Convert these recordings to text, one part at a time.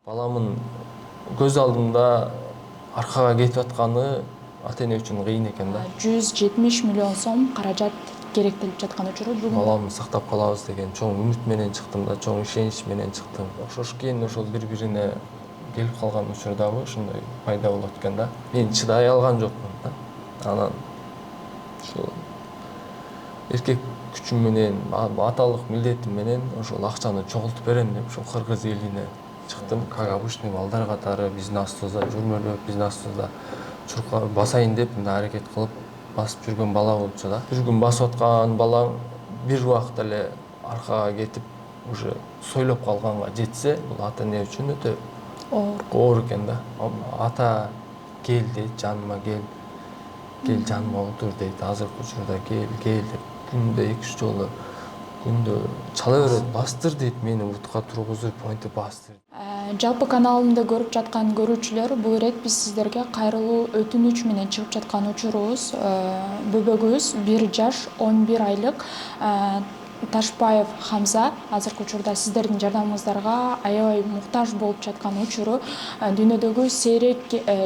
Баламын көз алдымда аркага кетип атканы ата эне үчүн кыйын экен да. 170 миллион сом каражат керектелип жаткан учуру бүгүн Баламды сактап калабыз деген чоң үмүт менен чыктым да, чоң ишенич менен чыктым. Ошош кийин ошол бири-бирине келип калган учурдагы ушундай пайда болот экен да. Мен чыдай алган жокмун да. Анан ушул эркек күчүм менен, аталык милдетим менен ошол акчаны чогултуп берем деп ошол кыргыз элине чыктым. Как обычный балдар катары биздин астыбызда жүрмөлөп, биздин астыбызда чуркап басайын деп мындай аракет кылып басып жүргөн бала болчу да. Бир күн басып аткан балаң бир убакта эле аркага кетип уже сойлоп калганга жетсе, бул ата эне үчүн өтө оор экен да. Ата кел дейт, жаныма кел, кел жаныма отур дейт, азыркы учурда кел деп күндө 2-3 жолу күндө чала берет, бастыр дейт, мени утка тургузуп, монтип бастыр. Жалпы каналымды көрүп жаткан көрүүчүлөр, бул ирет биз сиздерге кайрылуу өтүнүч менен чыгып жаткан учурубуз. Бөбөгүбүз 1 жаш 11 айлык Ташбаев Хамза азыркы учурда сиздердин жардамыңыздарга аябай муктаж болуп жаткан учуру. Дүйнөдөгү сейрек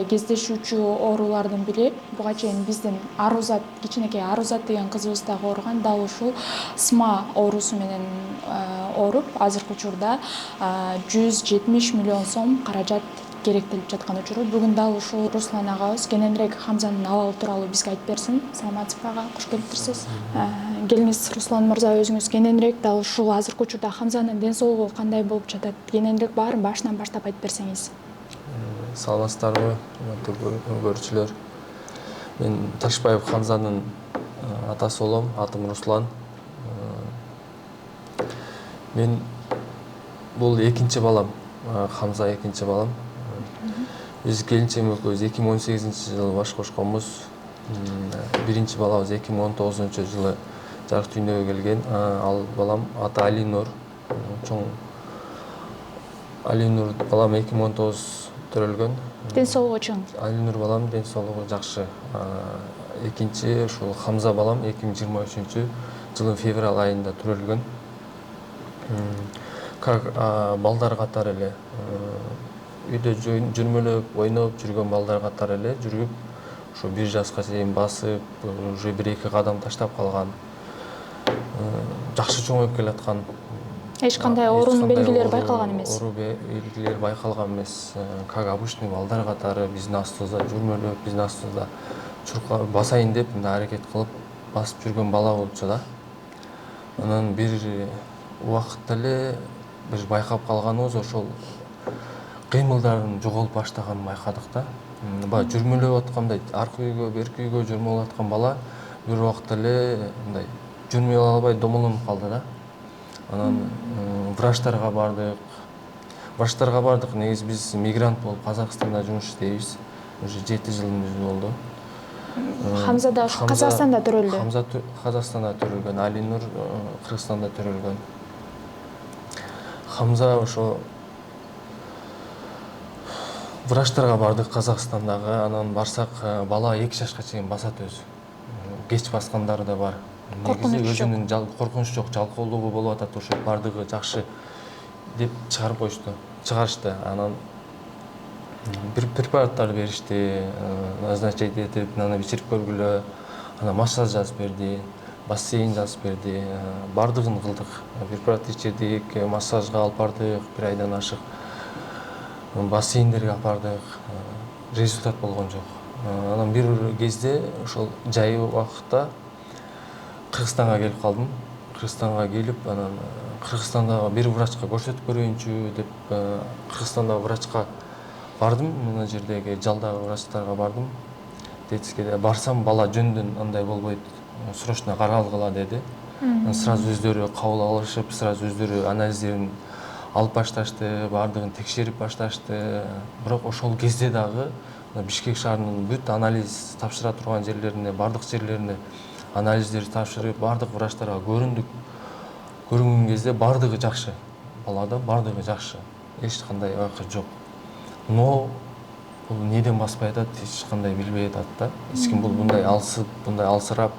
кездешүүчү оорулардын бири. Буга чейин биздин Арузат, кичинекей Арузат деген кызыбыз дагы ооруган, дал ушул СМА оорусу менен ооруп, азыркы учурда 170 миллион сом каражат керектелип жаткан учуру. Бүгүн дал ушул Руслан агабыз кененирээк Хамзанын абалы тууралуу бизге айтып берсин. Саламатсызбы ага, куш келиптирсиз. Келиңиз Руслан мырза, өзүңүз кененирээк дал ушул азыркы учурда Хамзанын ден соолугу кандай болуп жатат? Кененирээк баарын башынан баштап айтып берсеңиз. Саламатсыздарбы, көрүүчүлөр. Мен Ташбаев Хамзанын атасы болом, атым Руслан. Мен бул экинчи балам, Хамза экинчи балам. Биз келинчегим экөөбүз 2018-жылы баш кошконбуз. Биринчи балабыз 2019-жылы жарык дүйнөгө келген. Ал балам аты Алинур. Чоң Алинур балам 2019 төрөлгөн. Ден соолугу чың? Алинур балам ден соолугу жакшы. Экинчи ушул Хамза балам 2023-жылдын февраль айында төрөлгөн. Как балдар катары эле үйдө жүрмөлөп, ойноп жүргөн балдар катары эле жүрүп, ушу 1 жашка чейин басып, уже 1-2 кадам таштап калган. Жакшы чоңоюп келаткан. Эч кандай оорунун белгилери байкалган эмес. Оору белгилери байкалган эмес. Как обычный балдар катары биздин астыбызда жүрмөлөп, биздин астыбызда чуркап басайын деп мындай аракет кылып басып жүргөн бала болчу да. Анан бир убакытта эле бир байкап калганыбыз ошол кыймылдарын жоголуп баштаганын байкадык да. Баягы жүрмөлөп аткандай аркы үйгө, берки үйгө жүрмөлөп аткан бала бир убакытта эле мындай жүрмөй албай домолонуп калды да. Анан врачтарга бардык. Негизи биз мигрант болуп Казакстанда жумуш иштейбиз. Уже 7 жылыбыз болду. Хамза да Казакстанда төрөлдү. Хамза Казакстанда төрөлгөн, Алинур Кыргызстанда төрөлгөн. Хамза ошо врачтарга бардык Казакстандагы, анан барсак бала 2 жашка чейин басат өзү. Кеч баскандары да бар. Негизи өзүнүн коркунуч жок, жалкоолугу болуп атат, ошо бардыгы жакшы деп чыгарып коюшту, чыгарышты. Анан бир препараттар беришти, назначить этип, аны бичирип көргүлө, анан массаж жазып берди, бассейн жазып берди, бардыгын кылдык. Препарат ичирдик, массажга алып бардык, 1 айдан ашык. Бассейндерге алып бардык, результат болгон жок. Анан бир кезде ошол жай убакытта Кыргызстанга келип калдым. Кыргызстанга келип, анан Кыргызстандагы бир врачка көрсөтүп көрөйүнчү деп Кыргызстандагы врачка бардым. Мына жердеги жалдагы врачтарга бардым. Детскийде барсам, бала жөндөн андай болбойт, срочно каралгыла деди. Сразу өздөрү кабыл алышып, сразу өздөрү анализдерин алып башташты, бардыгын текшерип башташты. Бирок ошол кезде дагы Бишкек шаарынын бүт анализ тапшыра турган жерлерине, бардык жерлерине анализдерди тапшырып, бардык врачтарга көрүндүк. Көрүнгөн кезде бардыгы жакшы. Балада бардыгы жакшы. Эч кандай айкы жок. Но бул неден баспай атат, эч кандай билбей атат да. Эч ким бул мындай алсып, мындай алсырап,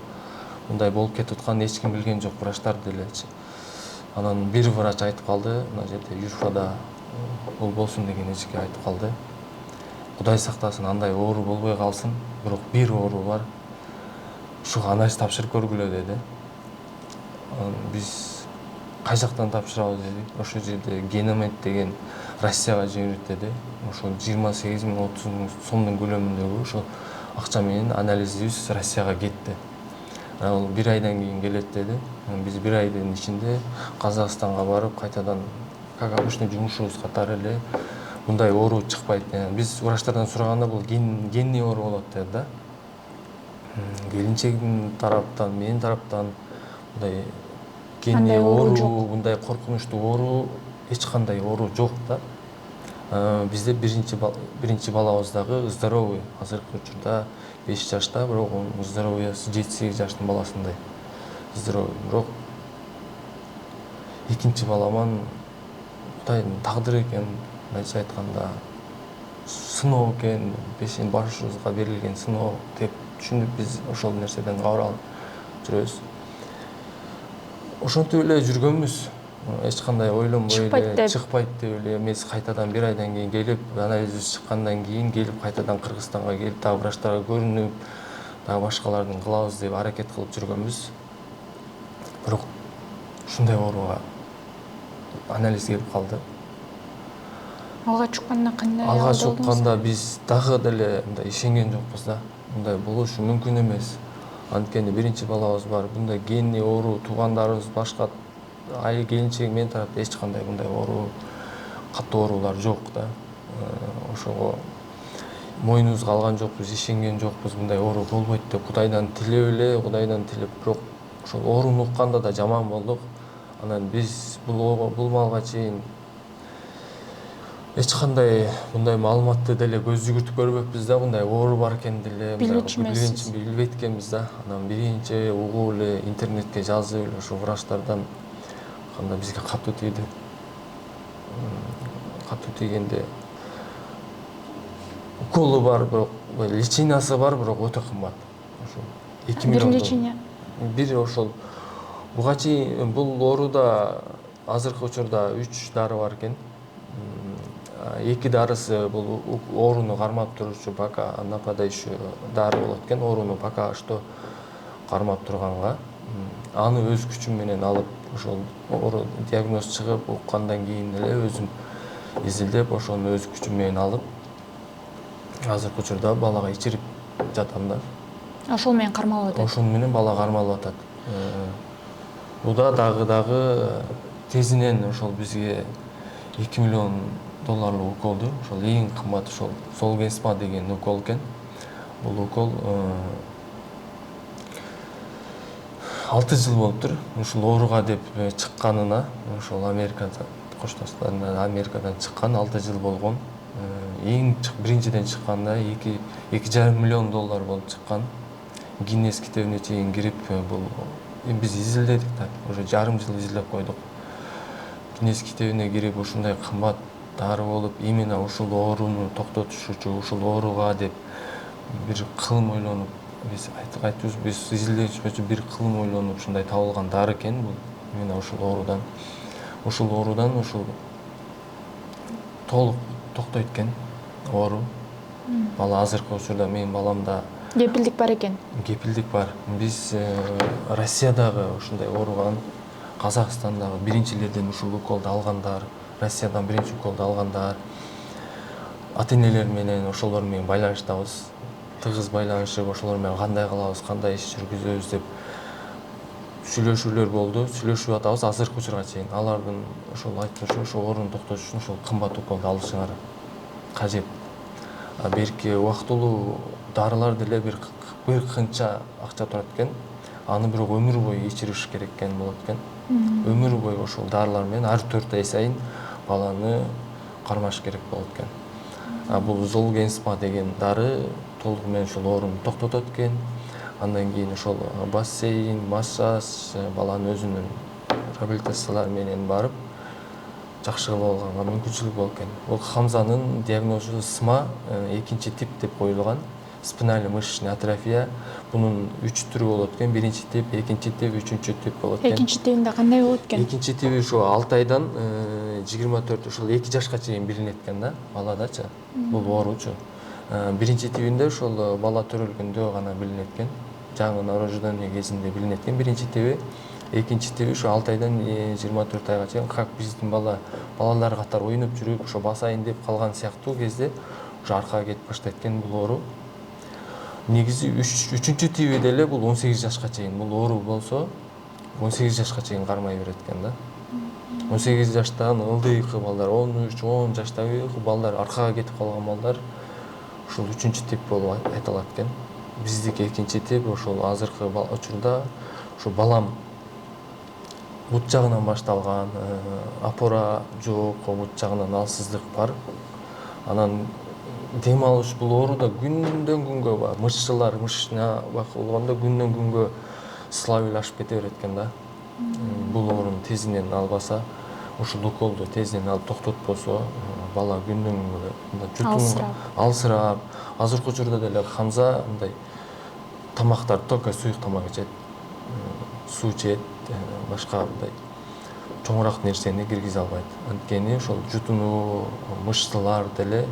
мындай болуп кетип атканын эч ким билген жок, врачтар делечи. Анан бир врач айтып калды, мына жерде Юрфада бул болсун деген эчке айтып калды. Кудай сактасын, андай оору болбой калсын. Бирок бир оору бар. Ушуга анализ тапшырып көргүлө деди. Биз кай жактан тапшырабыз дедик. Ошол жерде Геномед деген Россияга жиберет. Ошол 28.000-30 000 сомдун көлөмүндөгү ошол акча менен анализибиз Россияга кетти. Ал 1 айдан кийин келет деди. Биз 1 айдын ичинде Казакстанга барып, кайтадан как обычно жумушубуз катары эле мындай оору чыкпайт. Биз врачтардан сураганда бул генный оору болот деди да. Келинчегимдин тараптан, менин тараптан мындай генный оору, мындай коркунучтуу оору, эч кандай оору жок да. Бизде биринчи балабыз дагы здоровый. Азыркы учурда 5 жашта, бирок здоровьясы 7-8 жаштын баласындай. Здоровый. Бирок экинчи баламан Кудайдын тагдыры экен, мындайча айтканда, сыноо экен, башыбызга берилген сыноо деп түшүнүп биз ошол нерседен кабар алып жүрөбүз. Ошентип эле жүргөнбүз. Эч кандай ойлонбой эле чыкпайт деп эле эмес, кайтадан 1 айдан кийин келип, анализибиз чыккандан кийин келип кайтадан Кыргызстанга келип, дагы врачтарга көрүнүп, дагы башкалардын кылабыз деп аракет кылып жүргөнбүз. Бирок ушундай ооруга анализ келип калды. Алга чыкканда кандай? Алга чыкканда биз дагы деле мындай ишенген жокпуз да. Мындай болушу мүмкүн эмес. Анткени биринчи балабыз бар. Мындай генный оору туугандарыбыз башка келинчегим менин тарапта эч кандай мындай оору, катуу оорулар жок да. Ошого мойнубузга алган жокпуз, ишенген жокпуз, мындай оору болбойт деп Кудайдан тилеп, бирок ошол ооруну укканда да жаман болдук. Анан биз бул малга чейин эч кандай мындай маалыматты деле көз жүгүртүп көрбөппүз да, мындай оору бар экен деле билбейт экенбиз да. Анан биринчи угуп эле интернетке жазып эле ошо врачтардан кандай бизге катуу тийди. Катуу тийгенде уколу бар, бирок личинасы бар, бирок өтө кымбат. Ошо 2 миллион. Бир личине. Бир ошол буга чейин бул ооруда азыркы учурда 3 дары бар экен. 2 дарысы бул ооруну кармап турчу пока нападающий дары болот экен, ооруну пока что кармап турганга. Аны өз күчүм менен алып, ошол оору диагноз чыгып, уккандан кийин эле өзүм изилдеп, ошону өз күчүм менен алып, азыркы учурда балага ичирип жатам да. Ошол менен кармалып атат. Ошол менен бала кармалып атат. Буда дагы тезинен ошол бизге 2 миллион долларлык уколду. Ошол эң кымбат ошол Zolgensma деген укол экен. Бул укол 6 жыл болуптур. Ушул ооруга деп чыкканына, ошол Америкада, Кошташтардан Америкадан чыккан 6 жыл болгон. Биринчиден чыкканда 2,5 миллион доллар болуп чыккан. Гиннес китебине чейин кирип, бул биз изилдедик да, уже жарым жыл изилдеп койдук. Гиннес китебине кирип, ушундай кымбат дары болуп, именно ушул ооруну токтотушучу, ушул ооруга деп бир кылым ойлонуп, биз изилдөөчү бир кылым ойлонуп ушундай табылган дары экен бул. Именно ушул оорудан ушул толук токтойт экен оору. Бала азыркы учурда менин баламда кепилдик бар экен. Кепилдик бар. Биз Россиядагы ушундай ооруган, Казакстандагы биринчилерден ушул уколду алгандар, Россиядан биринчи уколду алгандар, ата-энелер менен ошолор менен байланыштабыз. Тыгыз байланышып, ошолор менен кандай кылабыз, кандай иш жүргүзөбүз деп сүйлөшүүлөр болду. Сүйлөшүп атабыз азыркы учурга чейин. Алардын ошол айтышы, ошол ооруну токтотуш үчүн ошол кымбат уколду алышыңар кажет. Берки убактылуу дарылар деле бир кынча акча турат экен. Аны бирок өмүр бою ичириш керек экен болот экен. Өмүр бою ошол дарылар менен ар 4 ай сайын баланы кармаш керек болот экен. Бул Zolgensma деген дары толугу менен ошол ооруну токтотот экен. Андан кийин ошол бассейн, массаж, баланын өзүнүн реабилитациялар менен барып жакшы кылып алганга мүмкүнчүлүк болот экен. Бул Хамзанын диагнозу СМА 2 тип деп коюлган. спинальный мышечный атрофия. Бунун 3 түрү болот экен. Биринчи тип, экинчи тип, үчүнчү тип болот экен. Экинчи тибинде кандай болот экен? Экинчи тиби ушу 6 айдан 24 ушул 2 жашка чейин билинет экен да, баладачы. Бул ооручу. Биринчи тибинде ушул бала төрөлгөндө гана билинет экен. Жаңы новорождение кезинде билинет экен биринчи тиби. Экинчи тиби ушу 6 айдан 24 айга чейин, как биздин балалар катары ойноп жүрүп, ошо басайын деп калган сыяктуу кезде ушу аркага кетип баштайт экен бул оору. Негизи үчүнчү тиби деле бул 18 жашка чейин. Бул оору болсо 18 жашка чейин кармай берет экен да. 18 жаштан ылдыйкы балдар, 13-10 жаштагы балдар, аркага кетип калган балдар ушул үчүнчү тип болуп айтылат экен. Биздики экинчи тип ошол азыркы учурда ошо балам бут жагынан башталган, опора жок, бут жагынан алсыздык бар. Анан дем алыш бул ооруда күндөн күнгө мышчылар, мышечная болгондо күндөн күнгө слабый ашып кете берет экен да. Бул ооруну тезинен албаса, ушул уколду тезинен алып токтотпосо, бала күндөн күнгө жутумун алсырап, азыркы учурда деле Хамза мындай тамактар только суюк тамак ичет, суу ичет, башка мындай чоңураак нерсени киргизе албайт. Анткени ошол жутунуу, мышцалар деле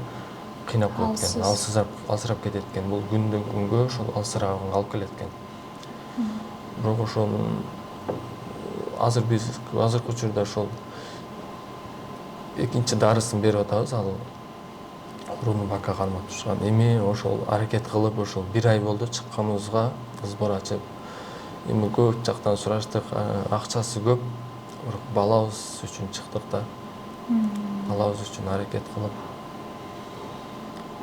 кыйнап коет экен, алсырап кетет экен. Бул күндөн күнгө ошол алсыраган алып келет экен. Бирок ошонун азыркы учурда ошол экинчи дарысын берип атабыз, ал ооруну бакка кармап турушкан. Эми ошол аракет кылып, ошол 1 ай болду чыкканыбызга, сбор ачып. Эми көп жактан сураштык, акчасы көп. Бирок балабыз үчүн чыктык да. Балабыз үчүн аракет кылып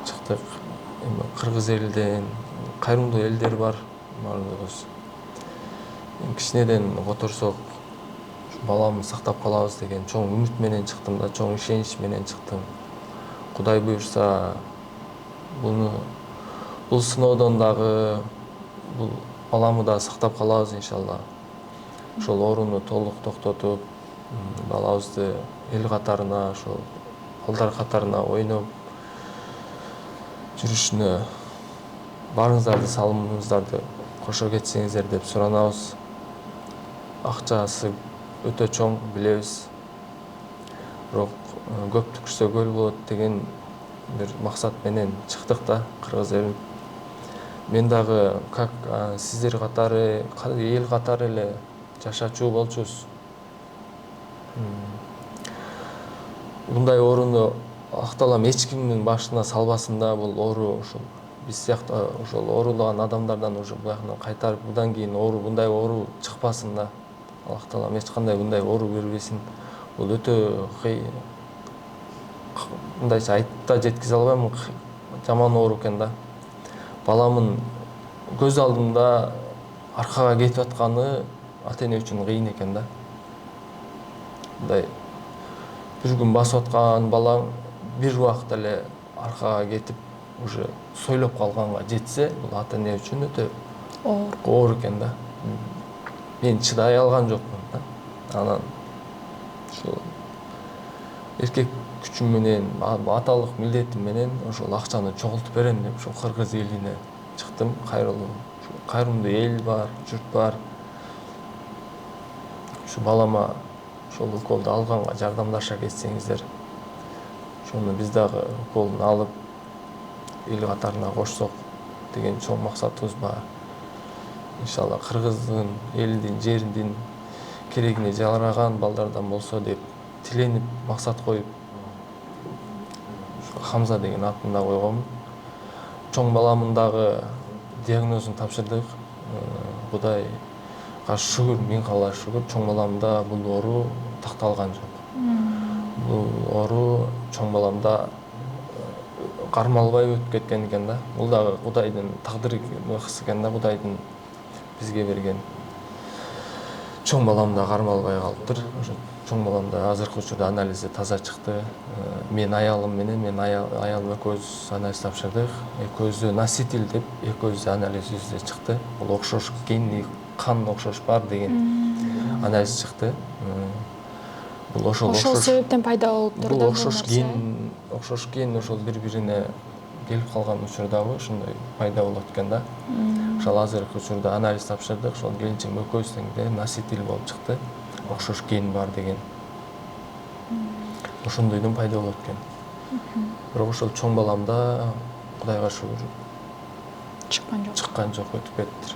чыктык. Эми кыргыз элден кайрымдуу элдер бар, баардыгыбыз. Кичинеден которсок, баламды сактап калабыз деген чоң үмүт менен чыктым да, чоң ишенич менен чыктым. Кудай буюрса, бул сыноодон дагы бул баламды да сактап калабыз иншалла. Ошол ооруну толук токтотуп, балабызды эл катарына, ошол балдар катарына ойноп жүрүшүнө баарыңыздарды, салымыңыздарды кошо кетсеңиздер деп суранабыз. Акчасы өтө чоң, билебиз. Бирок көптү күчсө көл болот деген бир максат менен чыктык да, кыргыз элин. Мен дагы как сиздер катары, эл катары эле жашачу болчубуз. Мындай ооруну акталам эч кимдин башына салбасын да, бул оору ошол биз сыяктуу ошол оорулаган адамдардан уже буякынан кайтарып, мындан кийин мындай оору чыкпасын да. Аллах таалам эч кандай мындай оору бербесин. Бул өтө мындайча айтып да жеткизе албайм, жаман оору экен да. Баламын көз алдымда аркага кетип атканы ата-эне үчүн кыйын экен да. Мындай бир күн басып аткан балаң бир убакта эле аркага кетип уже сойлоп калганга жетсе, бул ата-эне үчүн өтө оор экен да. Мен чыдай алган жокмун да. Анан ошол эркек күчүм менен, аталык милдетим менен ошол акчаны чогултуп берем деп ошол кыргыз элине чыктым. Кайрымдуу эл бар, журт бар. Ушу балама ошол уколду алганга жардамдаша кетсеңиздер, ошону биз дагы уколун алып эл катарына кошсок деген чоң максатыбыз бар. Иншалла кыргыздын элдин, жердин керегине жараган балдардан болсо деп тиленип, максат коюп Хамза деген атын да койгонмун. Чоң баламын дагы диагнозун тапшырдык. Кудайга шүгүр, миң калла шүгүр, чоң баламда бул оору такталган жок. Бул оору чоң баламда кармалбай өтүп кеткен экен да. Бул дагы Кудайдын тагдыры экен да, Кудайдын бизге берген. Чоң баламда кармалбай калыптыр. Ошо чоң баламда азыркы учурда анализи таза чыкты. Мен аялым менен, аялым экөөбүз анализ тапшырдык. Экөөбүздө носитель деп экөөбүздө анализибизде чыкты. Бул окшош генный кан окшош бар деген анализ чыкты. Бул ошол себептен пайда болуптур да. Бул окшош ген ошол бири-бирине келип калган учурдагы ушундай пайда болот экен да. Ошол азыркы учурда анализ тапшырдык, ошол келинчегим экөөбүз тең носитель болуп чыкты. Окшош ген бар деген. Ошондойдон пайда болот экен. Бирок ошол чоң баламда Кудайга шүгүр чыккан жок, өтүп кетиптир.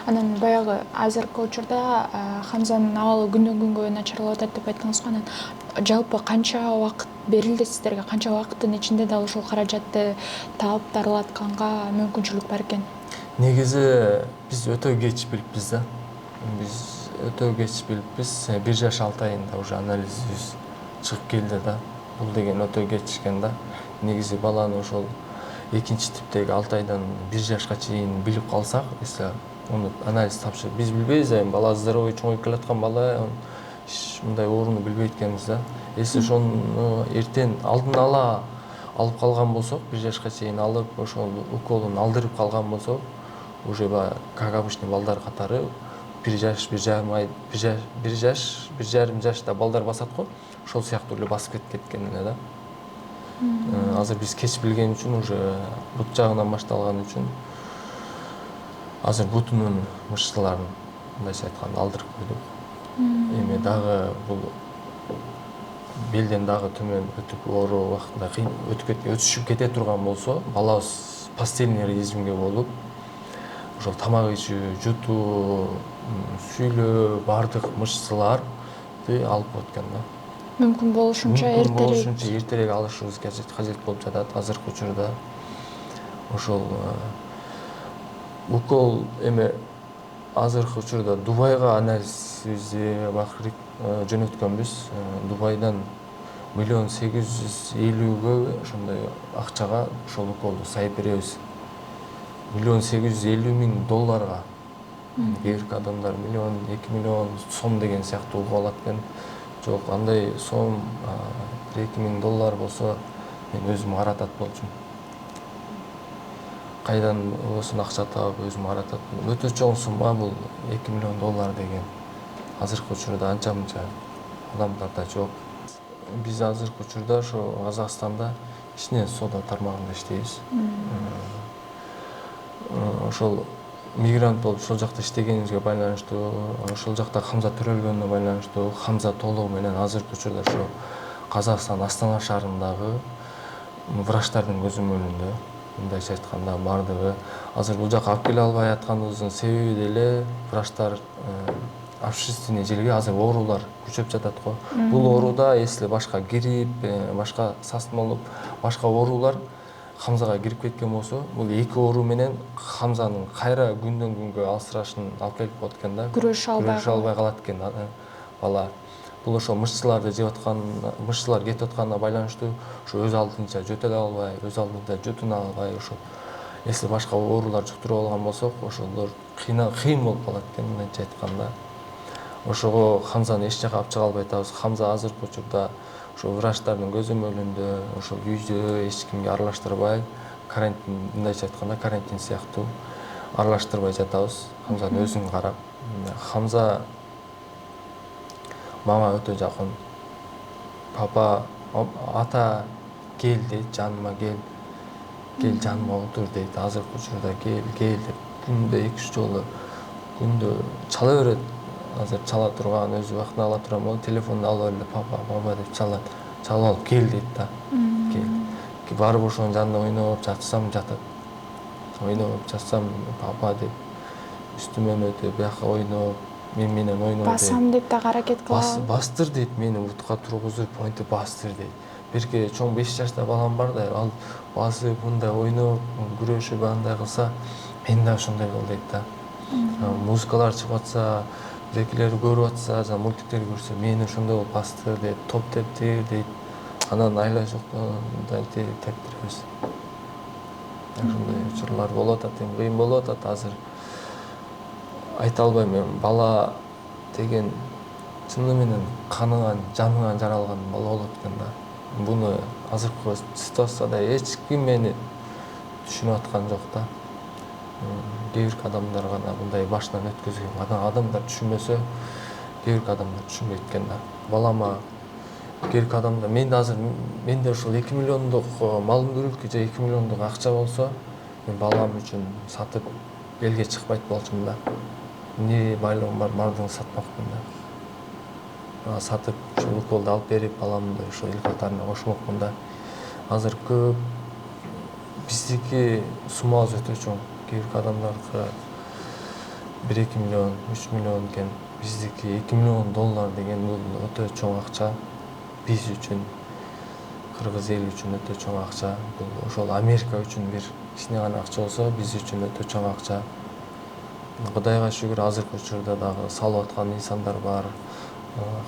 Анан баягы азыркы учурда Хамзанын абалы күндөн күнгө начарлап атат деп айттыңыз го. Анан жалпы канча убакыт берилди сиздерге? Канча убакыттын ичинде дал ушул каражатты таап дарылатканга мүмкүнчүлүк бар экен? Негизи биз өтө кеч билиппиз да. Биз өтө кеч билиппиз. 1 жаш 6 айында уже анализибиз чыгып келди да. Бул деген өтө кеч экен да. Негизи баланы ошол экинчи типтеги 6 айдан 1 жашка чейин билип калсак, если onu анализ тапшырып, биз билбейбиз, бала здоровый чоңоюп келаткан бала, мындай ооруну билбейт экенбиз да. Если ошону эртең алдын ала алып калган болсок, 1 жашка чейин алып, ошол уколун алдырып калган болсок, уже как обычный балдар катары 1 жаш, 1,5 ай, 1 жаш, 1,5 жашта балдар басат го, ошол сыяктуу эле басып кеткен эле да. Азыр биз кеч билген үчүн, уже бут жагынан башталган үчүн азыр бутунун мышцаларын мындайча айтканда алдырып койдук. Эми дагы бул белден дагы төмөн өтүп оору убактында кыйын өтүшүп кете турган болсо, балабыз постельный режимге болуп, ошол тамак ичүү, жутуу, сүйлөө, бардык мышцаларды алып коет экен да. Мүмкүн болушунча эртерээк алышыбыз кажет болуп жатат азыркы учурда. Ошол укол эми азыркы учурда Дубайга анализибизди жөнөткөнбүз. Дубайдан 1,850,000 ошондой акчага ошол уколду сайып беребиз. 1,850,000 Кээ бир адамдар 1 миллион, 2 миллион сом деген сыяктуу угуп алат экен. Жок, андай сом 1-2 миң доллар болсо, мен өзүм каратат болчумун. Кайдан болсун акча таап өзүм каратат. Өтө чоң сумма бул 2 миллион доллар деген. Азыркы учурда анча-мынча адамдарда жок. Биз азыркы учурда ошо Казакстанда ичинен соода тармагында иштейбиз. Ошол мигрант болуп ошол жакта иштегенибизге байланыштуу, ошол жакта Хамза төрөлгөнүнө байланыштуу, Хамза толугу менен азыркы учурда ошо Казакстан Астана шаарындагы врачтардын көзөмөлүндө, мындайча айтканда бардыгы. Азыр бул жака алып келе албай атканыбыздын себеби деле врачтар общественный жерге азыр оорулар күчөп жатат го. Бул ооруда, если башка грипп, башка сасмолук, башка оорулар Хамзага кирип кеткен болсо, бул эки оору менен Хамзанын кайра күндөн күнгө алсырашын алып келип коет экен да. Күрөшө албай калат экен бала. Бул ошо мышцаларды жеп аткан, мышцалар кетип атканына байланыштуу, ошо өз алдынча жөтөлө албай, өз алдынча жутуна албай, ошо если башка оорулар жуктуруп алган болсок, ошолор кыйын болуп калат экен, мындайча айтканда. Ошого Хамзаны эч жака алып чыга албай атабыз. Хамза азыркы учурда ошо врачтардын көзөмөлүндө, ошол үйдө эч кимге аралаштырбай, карантин, мындайча айтканда карантин сыяктуу аралаштырбай жатабыз. Хамзанын өзүн карап. Хамза мага өтө жакын. Папа, ата кел дейт, жаныма кел жаныма отур дейт. Азыркы учурда кел деп күндө 2-3 жолу күндө чала берет. Азыр чала турган, өзү убактын ала турган болуп, телефонду алып эле папа деп чалат. Чалып алып кел дейт да. Кел. Барып ошонун жанында ойноп жатсам жатат. Ойноп жатсам папа деп үстүмөн өтүп, бияка ойноп, мен менен ойноп дейт. Басам деп да аракет кылат. Бастыр дейт, мени бутка тургузуп, монтип бастыр дейт. Бирке чоң 5 жашта балам бар да, ал басып, мындай ойноп, күрөшүп андай кылса, мен да ошондой кыл дейт да. Музыкалар чыгып атса, бирекелери көрүп атса, жана мультиктер көрсө, мени ошондой болуп бастыр дейт, топ тептир дейт. Анан айла жоктон тептиребиз. Ошондой учурлар болуп атат, кыйын болуп атат азыр. Айта албайм, мен бала деген чыны менен каныңан, жаныңан жаралган бала болот экен да. Буну азыркы ситуацияда эч ким мени түшүнүп аткан жок да. Кээ бир адамдар гана мындай башынан өткөзгөн. Адамдар түшүнбөсө, кээ бир адамдар түшүнбөйт экен да. Балама керек адамда менде азыр менде ушул 2 миллиондук мал мүлк же 2 миллиондук акча болсо мен балам үчүн сатып элге чыкпайт болчумун да. Эмне байлыгым бар, бардыгын сатмакмын да. Сатып ушул уколду алып берип баламды ошо эл катарына кошмокмун да. Азыр көп биздики суммабыз өтө чоң. Кээ бир адамдардыкы 1-2 миллион, 3 миллион экен. Биздики 2 миллион доллар деген бул өтө чоң акча. Биз үчүн, кыргыз эли үчүн өтө чоң акча. Бул ошол Америка үчүн бир кичине гана акча болсо, биз үчүн өтө чоң акча. Кудайга шүгүр азыркы учурда дагы салып аткан инсандар бар.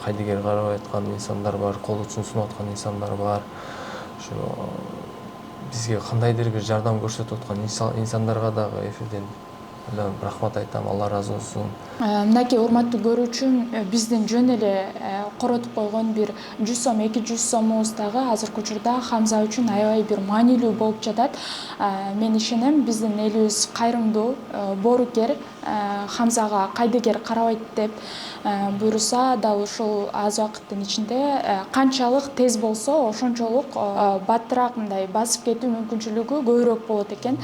Кайдыгер карабай аткан инсандар бар, кол учун сунуп аткан инсандар бар. Ошо бизге кандайдыр бир жардам көрсөтүп аткан инсандарга дагы эфирден рахмат айтам, Алла ыраазы болсун. Мынакей урматтуу көрүүчүм, биздин жөн эле коротуп койгон бир 100 сом, 200 сомубуз дагы азыркы учурда Хамза үчүн аябай бир маанилүү болуп жатат. Мен ишенем, биздин элибиз кайрымдуу, боорукер, Хамзага кайдыгер карабайт деп буйруса, дал ушул аз убакыттын ичинде канчалык тез болсо, ошончолук баттыраак мындай басып кетүү мүмкүнчүлүгү көбүрөөк болот экен.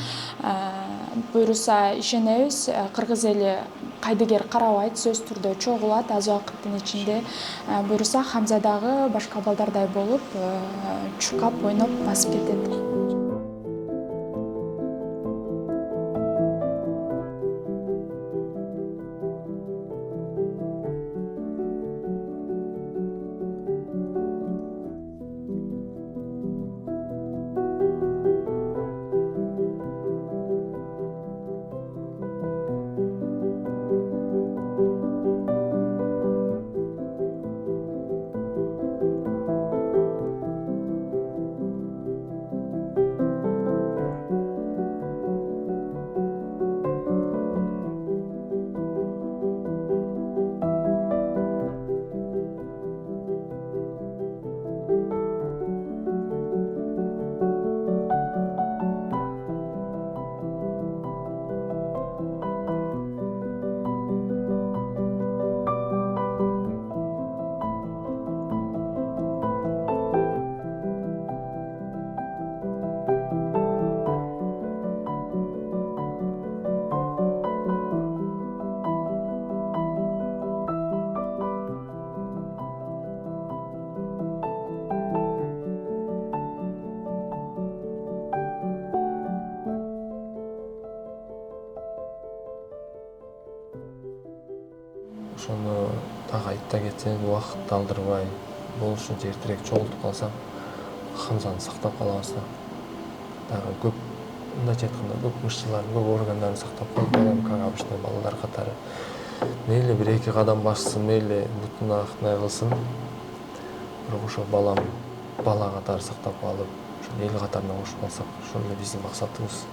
Буйруса ишенебиз, кыргыз эли кайдыгер карабайт, сөзсүз түрдө чогулат аз убакыттын ичинде. Буйруса Хамза дагы башка балдардай болуп чуркап, ойноп басып кетет. Ошону дагы айта кетсем, убакытты алдырбай, болушунча эртерээк чогултуп калсак, Хамзаны сактап калабыз да. Дагы көп, мындайча айтканда, көп мышчыларын, көп органдарын сактап калып, как обычный балдар катары. Мейли бир 2 кадам бассын, мейли бутуна акнай кылсын. Бирок ошо бала катары сактап калып, ошо эл катарына кошуп калсак, ошол эле биздин максатыбыз.